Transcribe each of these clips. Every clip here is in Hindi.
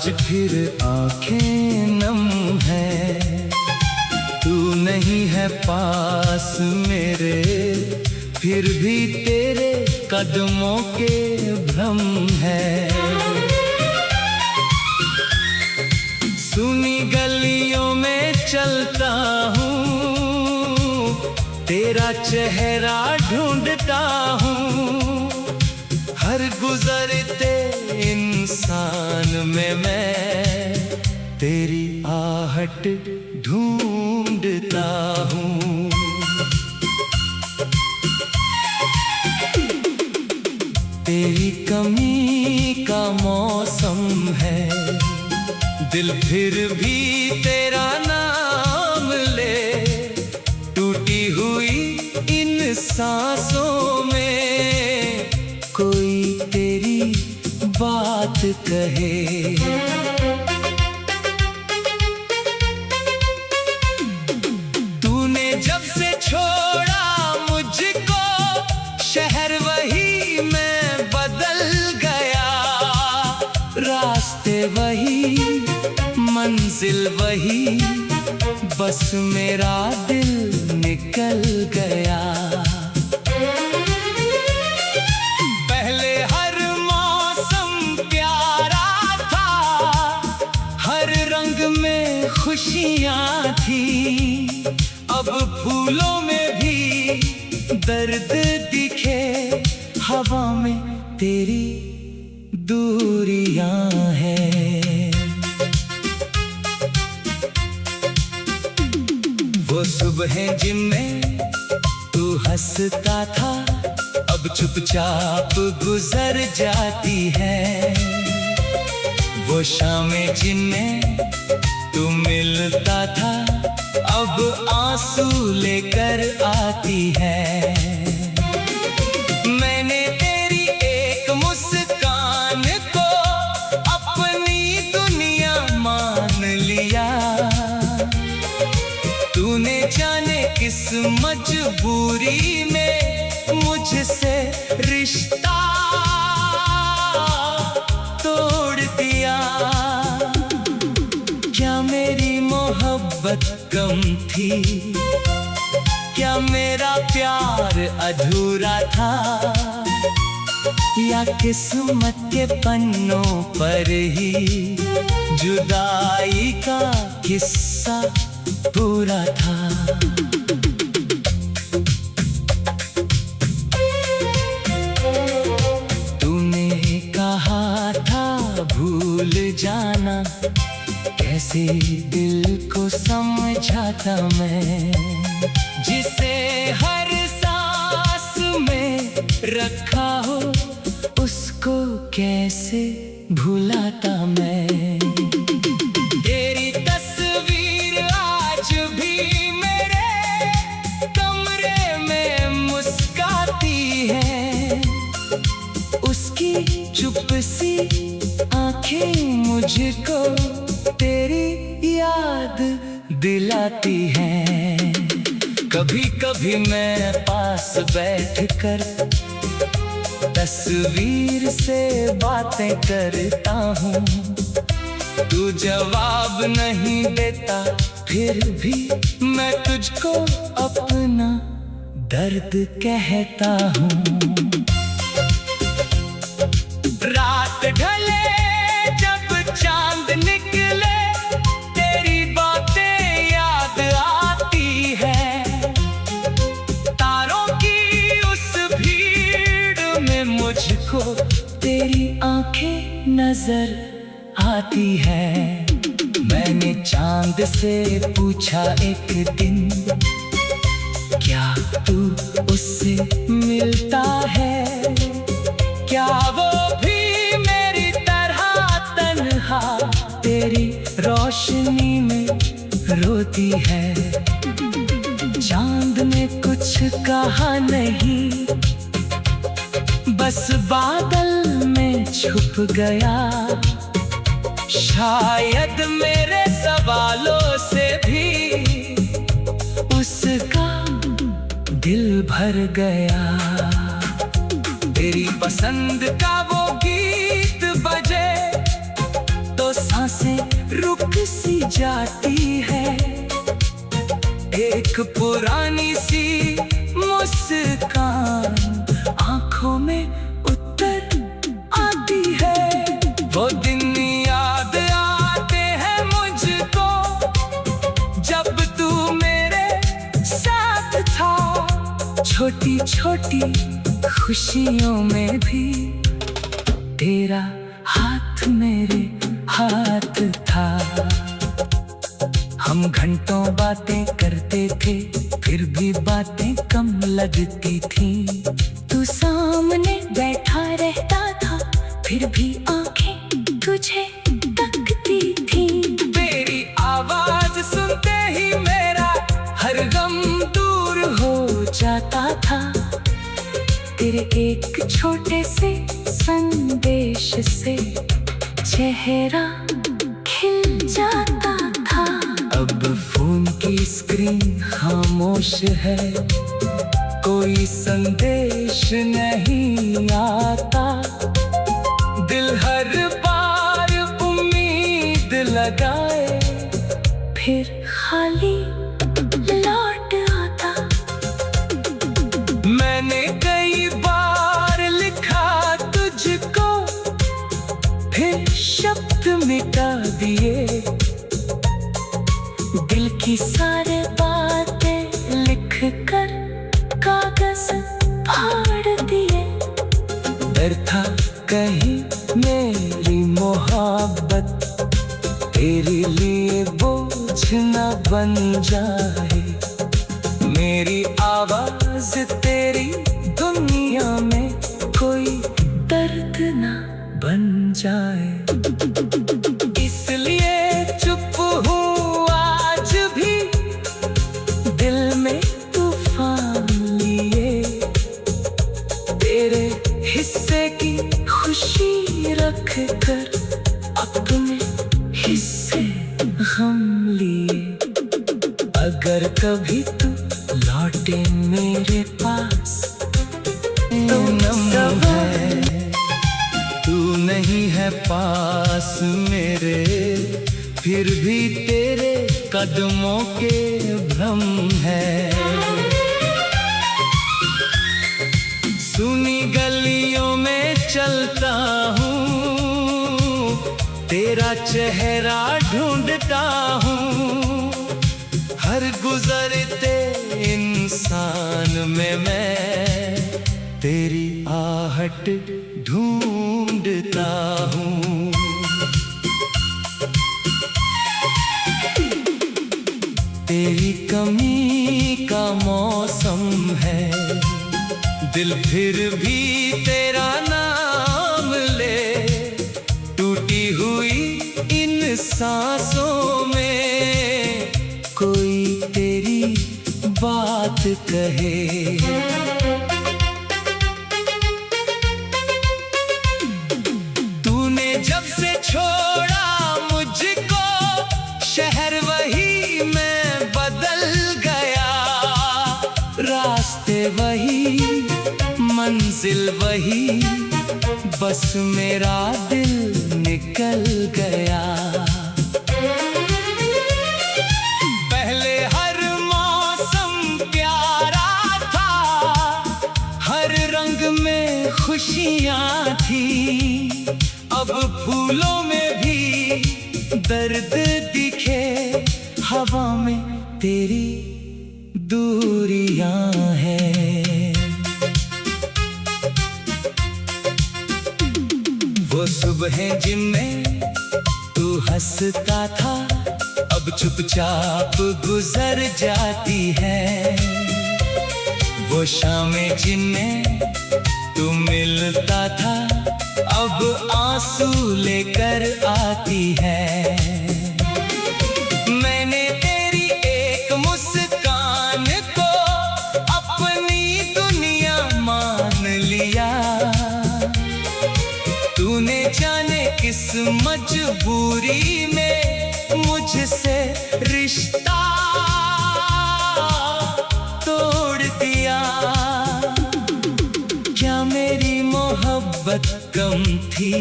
आज फिर आंखें नम है, तू नहीं है पास मेरे, फिर भी तेरे कदमों के भ्रम है। सुनी गलियों में चलता हूँ, तेरा चेहरा ढूंढता हूँ, हर गुजरते इंसान में मैं तेरी आहट ढूंढता हूँ। तेरी कमी का मौसम है, दिल फिर भी तेरा नाम ले, टूटी हुई इन सांसों में कोई तेरी बात कहे। तूने जब से छोड़ा मुझको, शहर वही मैं बदल गया, रास्ते वही मंजिल वही, बस मेरा दिल निकल गया। पहले हर मौसम प्यारा था, हर रंग में खुशियाँ थी, अब फूलों में भी दर्द दिखे, हवा में तेरी दूरियां हैं। वो सुबहें जिनमें तू हंसता था, अब चुपचाप गुजर जाती है। वो शामें जिनमें तू मिलता था, अब आंसू लेकर आती है। मैंने तेरी एक मुस्कान को अपनी दुनिया मान लिया, तूने जाने किस मजबूरी में मुझसे रिश्ता तोड़ दिया। क्या मेरी मोहब्बत कम थी, क्या मेरा प्यार अधूरा था, या किस्मत के पन्नों पर ही जुदाई का किस्सा पूरा था। तूने कहा था भूल जाना, कैसे दिल को समझाता मैं, जिसे हर सांस में रखा हो उसको कैसे भुलाता मैं। तेरी तस्वीर आज भी मेरे कमरे में मुस्काती है, उसकी चुप सी आंखें मुझको तेरी याद दिलाती हैं। कभी कभी मैं पास बैठकर तस्वीर से बातें करता हूँ, तू जवाब नहीं देता, फिर भी मैं तुझको अपना दर्द कहता हूँ। रात ढले जब चांद निकले, तेरी बातें याद आती है, तारों की उस भीड़ में मुझको तेरी आंखें नजर आती है। मैंने चांद से पूछा एक दिन, क्या तू उससे मिलता है, क्या वो भी मेरी तरह तन्हा तेरी रोशनी में रोती है। चांद ने कुछ कहा नहीं, बस बादल में छुप गया, शायद मेरे सवालों से भी उसका दिल भर गया। तेरी पसंद का वो गीत बजे तो सांसें रुक सी जाती है, एक पुरानी सी मुस्कान आंखों में उतर आती है। वो दिन याद आते हैं मुझको जब तू मेरे साथ था, छोटी छोटी खुशियों में भी तेरा हाथ मेरे हाथ था। हम घंटों बातें करते थे, फिर भी बातें कम लगती थी। तू सामने बैठा रहता था, फिर भी आंखें तुझे तकती थी। तेरी आवाज सुनते ही मेरा हर गम दूर हो जाता था। तेरे एक छोटे से संदेश से चेहरा खिल जाता था। अब फोन की स्क्रीन खामोश है, कोई संदेश नहीं आता। दिल हर बार उम्मीद लगाए, फिर खाली लौट आता। मैंने कई बार लिखा तुझको, फिर शब्द मिटा दिए। दिल की सारी बातें लिख कर कागज फाड़ दिए। डर था कहीं मेरी मोहब्बत तेरे लिए बोझ न बन जाए। मेरी आवाज तेरी दुनिया में कोई दर्द न बन जाए। इसलिए चुप हूँ आज भी, दिल में तूफान लिए। तेरे हिस्से की खुशी रख कर अपने हिस्से गम लिए। अगर कभी तू लौटे मेरे पास तो नम है, तू नहीं है पास मेरे, फिर भी तेरे कदमों के भ्रम है। सुनी गलियों में चलता हूँ, तेरा चेहरा ढूंढता हूँ। हर गुजरते इंसान में मैं तेरी आहट ढूंढता हूँ। तेरी कमी का मौसम है, दिल फिर भी तेरा नाम ले। टूटी हुई इन सांसों में कोई तेरी बात कहे। तूने जब से छोड़ा मुझको, शहर वही मैं बदल गया। रास्ते वही, मंजिल वही, बस मेरा दिल निकल गया। पहले हर मौसम प्यारा था, हर रंग में खुशियाँ थी। अब फूलों में भी दर्द दिखे, हवा में तेरी दूरियां हैं। वो सुबहें जिनमें तू हंसता था, अब चुपचाप गुजर जाती है। वो शामें जिनमें तू मिलता था, अब आंसू लेकर आती है। मैंने तेरी एक मुस्कान को अपनी दुनिया मान लिया। तूने जाने किस मजबूरी में मुझसे रिश्ता तोड़ दिया। क्या मेरी मोहब्बत कम थी?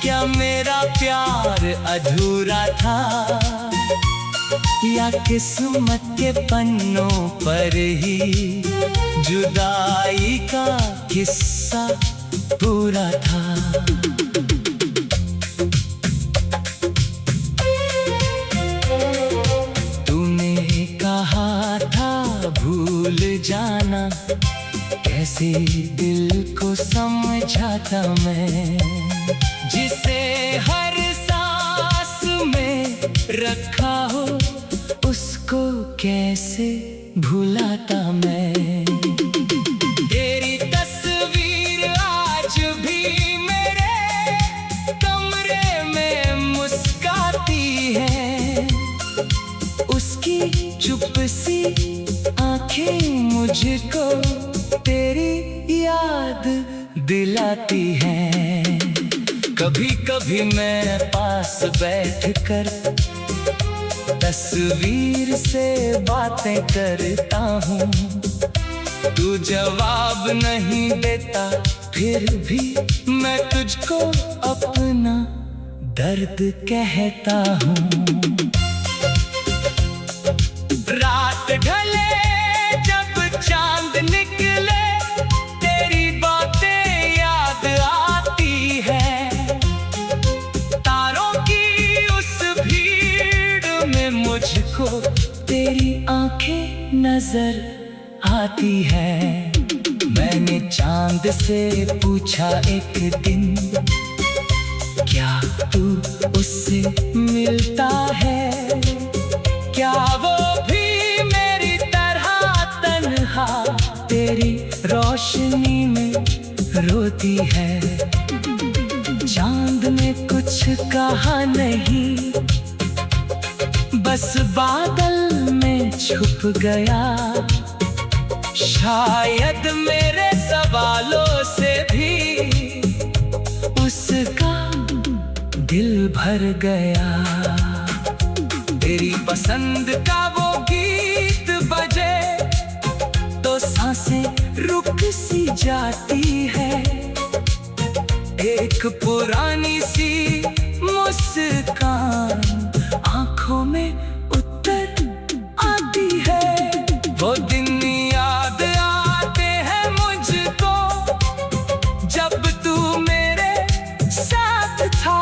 क्या मेरा प्यार अधूरा था, या किस्मत के पन्नों पर ही जुदाई का किस्सा पूरा था। तूने कहा था भूल जाना, कैसे दिल को समझाता मैं, जिसे हर सांस में रखा हो उसको कैसे भुलाता मैं। तेरी तस्वीर आज भी मेरे कमरे में मुस्काती है, उसकी चुप सी आंखें मुझको तेरी याद दिलाती हैं। कभी कभी मैं पास बैठकर तस्वीर से बातें करता हूँ, तू जवाब नहीं देता, फिर भी मैं तुझको अपना दर्द कहता हूँ। रात ढले जब चांद निकले, तेरी बातें याद आती है, तारों की उस भीड़ में मुझको तेरी आंखें नजर आती है। मैंने चांद से पूछा एक दिन, क्या तू उससे मिलता है, क्या वो भी मेरी तरह तन्हा तेरी रोशनी में रोती है। चांद ने कुछ कहा नहीं, बस बादल में छुप गया, शायद मेरे सवालों से भी उसका दिल भर गया। तेरी पसंद का वो गीत बजे तो सांसें रुक सी जाती है, एक पुरानी सी मुस्कान आंखों में उतर आती है। वो दिन याद आते हैं मुझको जब तू मेरे साथ था,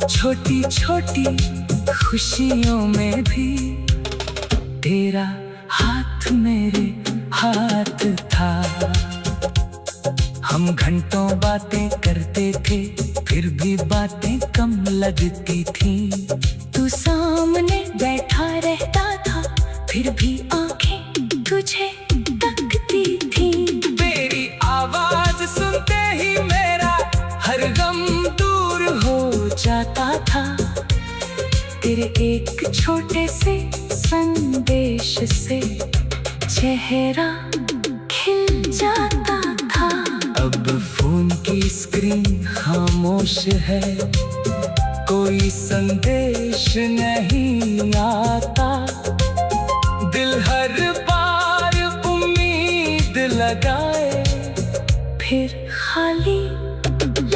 छोटी छोटी खुशियों में भी तेरा हाथ मेरे हाथ था। हम घंटों बातें करते थे, फिर भी बातें कम लगती थी। तू सामने बैठा रहता था, फिर भी आंखें तुझे तकती थी। तेरी आवाज सुनते ही मेरा हर गम दूर हो जाता था, तेरे एक छोटे से संदेश से चेहरा खिल जाता था। अब फोन की स्क्रीन खामोश है, कोई संदेश नहीं आता, दिल हर बार उम्मीद लगाए फिर खाली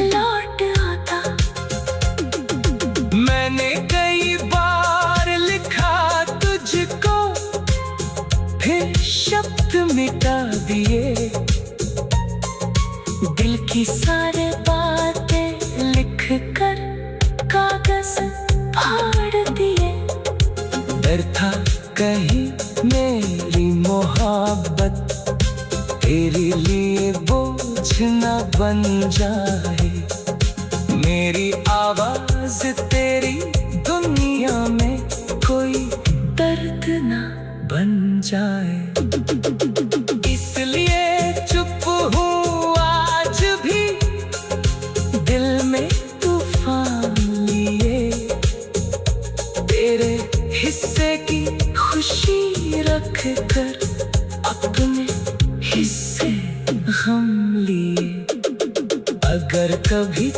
लौट आता। मैंने कई बार लिखा तुझको, फिर शब्द मिटा दिए, दिल की सारी बातें लिख कर कागज फाड़ दिए। डर था कहीं मेरी मोहब्बत तेरे लिए बोझ न बन जाए, मेरी आवाज तेरी दुनिया में कोई दर्द न बन जाए। इसलिए चुप हूँ आज भी, दिल में तूफान लिए, तेरे हिस्से की खुशी रख कर अपने हिस्से गम लिए। अगर कभी